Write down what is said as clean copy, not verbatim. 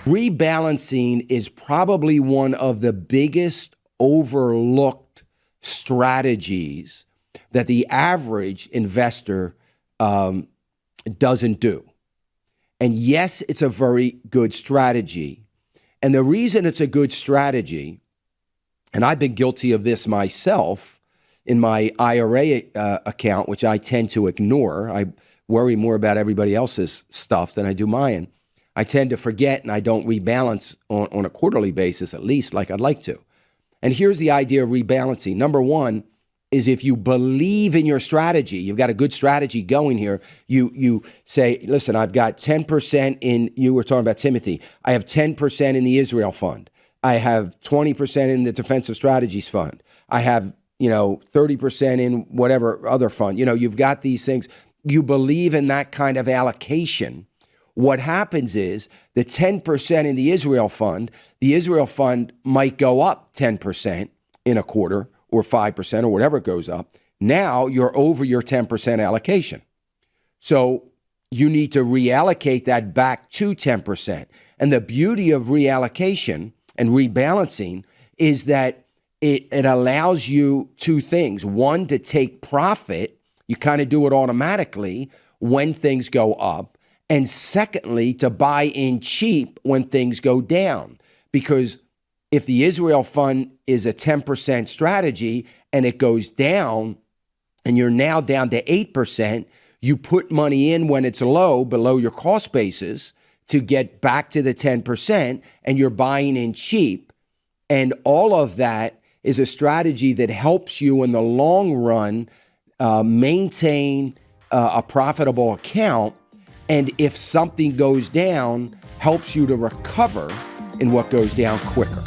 Rebalancing is probably one of the biggest overlooked strategies that the average investor doesn't do. And yes, it's a very good strategy. And the reason it's a good strategy, and I've been guilty of this myself in my IRA account, which I tend to ignore. I worry more about everybody else's stuff than I do mine. I tend to forget and I don't rebalance on a quarterly basis, at least like I'd like to. And here's the idea of rebalancing. Number one is if you believe in your strategy, you've got a good strategy going here, you say, listen, I've got 10% in, you were talking about Timothy, I have 10% in the Israel fund. I have 20% in the defensive strategies fund. I have, 30% in whatever other fund. You've got these things. You believe in that kind of allocation. What happens is the 10% in the Israel fund might go up 10% in a quarter or 5% or whatever goes up. Now you're over your 10% allocation. So you need to reallocate that back to 10%. And the beauty of reallocation and rebalancing is that it allows you two things. One, to take profit. You kind of do it automatically when things go up. And secondly, to buy in cheap when things go down. Because if the Israel fund is a 10% strategy and it goes down and you're now down to 8%, you put money in when it's low, below your cost basis, to get back to the 10%, and you're buying in cheap. And all of that is a strategy that helps you in the long run maintain a profitable account. And if something goes down, helps you to recover in what goes down quicker.